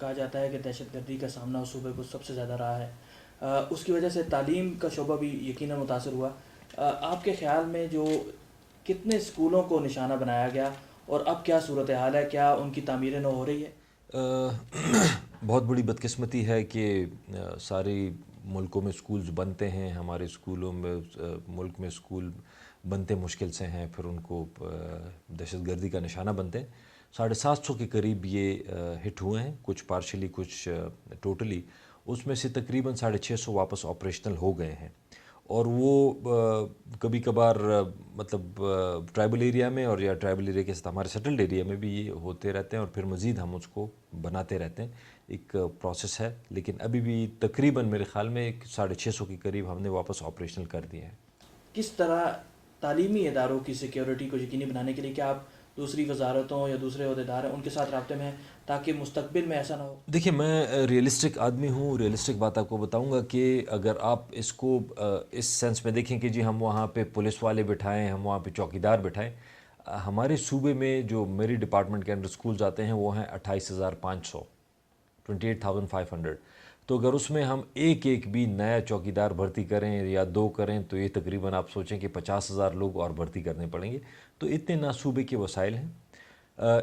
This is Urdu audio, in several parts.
کہا جاتا ہے کہ دہشت گردی کا سامنا اس صوبے کو سب سے زیادہ رہا ہے، اس کی وجہ سے تعلیم کا شعبہ بھی یقیناً متاثر ہوا۔ آپ کے خیال میں جو کتنے اسکولوں کو نشانہ بنایا گیا اور اب کیا صورتحال ہے، کیا ان کی تعمیریں نو ہو رہی ہے؟ بہت بڑی بدقسمتی ہے کہ سارے ملکوں میں اسکولز بنتے ہیں، ہمارے اسکولوں میں ملک میں اسکول بنتے مشکل سے ہیں، پھر ان کو دہشت گردی کا نشانہ بنتے ہیں۔ 750 کے قریب یہ ہٹ ہوئے ہیں، کچھ پارشلی کچھ ٹوٹلی، اس میں سے تقریباً 650 واپس آپریشنل ہو گئے ہیں۔ اور وہ کبھی کبھار مطلب ٹرائبل ایریا میں اور یا ٹرائبل ایریا کے ساتھ ہمارے سیٹلڈ ایریا میں بھی یہ ہوتے رہتے ہیں، اور پھر مزید ہم اس کو بناتے رہتے ہیں۔ ایک پروسیس ہے، لیکن ابھی بھی تقریباً میرے خیال میں 650 کے قریب ہم نے واپس آپریشنل کر دیے ہیں۔ کس طرح تعلیمی اداروں کی سیکیورٹی کو یقینی بنانے کے لیے کیا آپ دوسری وزارتوں یا دوسرے عہدیدار ہیں ان کے ساتھ رابطے میں ہیں تاکہ مستقبل میں ایسا نہ ہو؟ دیکھیں، میں ریئلسٹک آدمی ہوں، ریئلسٹک بات آپ کو بتاؤں گا کہ اگر آپ اس کو اس سینس میں دیکھیں کہ جی ہم وہاں پہ پولیس والے بٹھائیں، ہم وہاں پہ چوکیدار بٹھائیں، ہمارے صوبے میں جو میری ڈپارٹمنٹ کے انڈر اسکولز آتے ہیں وہ ہیں 28,500، 28,500۔ تو اگر اس میں ہم ایک بھی نیا چوکیدار بھرتی کریں یا 2 کریں تو یہ تقریباً آپ سوچیں کہ 50,000 لوگ اور بھرتی کرنے پڑیں گے۔ تو اتنے نہ صوبے کے وسائل ہیں،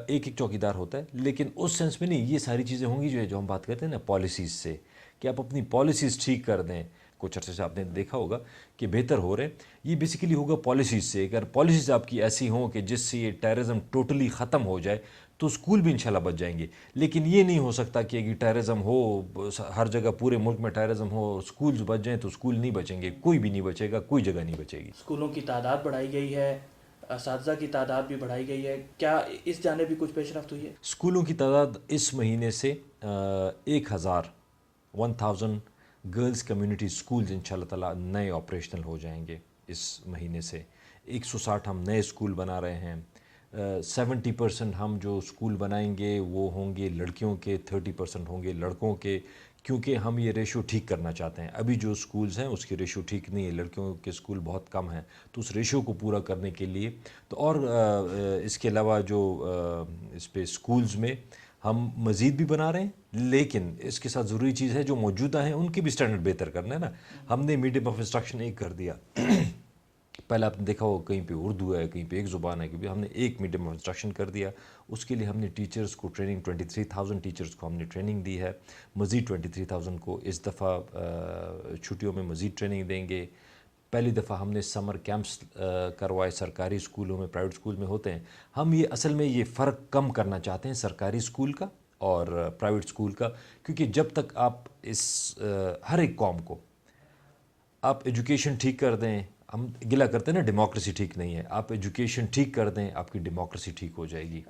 ایک چوکیدار ہوتا ہے، لیکن اس سینس میں نہیں، یہ ساری چیزیں ہوں گی جو ہم بات کرتے ہیں نا پالیسیز سے، کہ آپ اپنی پالیسیز ٹھیک کر دیں۔ کچھ عرصے سے آپ نے دیکھا ہوگا کہ بہتر ہو رہے ہیں، یہ بیسیکلی ہوگا پالیسیز سے۔ اگر پالیسیز آپ کی ایسی ہوں کہ جس سے یہ ٹیررزم ٹوٹلی ختم ہو جائے تو اسکول بھی انشاءاللہ بچ جائیں گے، لیکن یہ نہیں ہو سکتا کہ اگر ٹیررزم ہو ہر جگہ پورے ملک میں ٹیررزم ہو، اسکولز بچ جائیں تو اسکول نہیں بچیں گے، کوئی بھی نہیں بچے گا، کوئی جگہ نہیں بچے گی۔ اسکولوں کی تعداد بڑھائی گئی ہے، اساتذہ کی تعداد بھی بڑھائی گئی ہے، کیا اس جانب بھی کچھ پیش رفت ہوئی ہے؟ اسکولوں کی تعداد اس مہینے سے 1000 گرلز کمیونٹی اسکولز انشاءاللہ تعالیٰ نئے آپریشنل ہو جائیں گے اس مہینے سے۔ 160 ہم نئے اسکول بنا رہے ہیں۔ 70% ہم جو اسکول بنائیں گے وہ ہوں گے لڑکیوں کے، 30% ہوں گے لڑکوں کے، کیونکہ ہم یہ ریشو ٹھیک کرنا چاہتے ہیں۔ ابھی جو اسکولز ہیں اس کی ریشو ٹھیک نہیں ہے، لڑکیوں کے اسکول بہت کم ہیں، تو اس ریشو کو پورا کرنے کے لیے تو اور اس کے علاوہ جو اس پہ اسکولز میں ہم مزید بھی بنا رہے ہیں، لیکن اس کے ساتھ ضروری چیز ہے جو موجودہ ہیں ان کی بھی سٹینڈرڈ بہتر کرنا ہے نا۔ ہم نے میڈیم آف انسٹرکشن ایک کر دیا، پہلے آپ نے دیکھا ہو کہیں پہ اردو ہے، کہیں پہ ایک زبان ہے، کیونکہ ہم نے ایک میڈیم آف انسٹرکشن کر دیا۔ اس کے لیے ہم نے ٹیچرز کو ٹریننگ 23,000 ٹیچرز کو ہم نے ٹریننگ دی ہے، مزید 23,000 کو اس دفعہ چھٹیوں میں مزید ٹریننگ دیں گے۔ پہلی دفعہ ہم نے سمر کیمپس کروائے سرکاری اسکولوں میں، پرائیویٹ اسکول میں ہوتے ہیں۔ ہم یہ اصل میں یہ فرق کم کرنا چاہتے ہیں سرکاری اسکول کا اور پرائیویٹ اسکول کا، کیونکہ جب تک آپ اس ہر ایک قوم کو آپ ایجوکیشن ٹھیک کر دیں، ہم گلہ کرتے ہیں نا ڈیموکریسی ٹھیک نہیں ہے، آپ ایجوکیشن ٹھیک کر دیں آپ کی ڈیموکریسی ٹھیک ہو جائے گی۔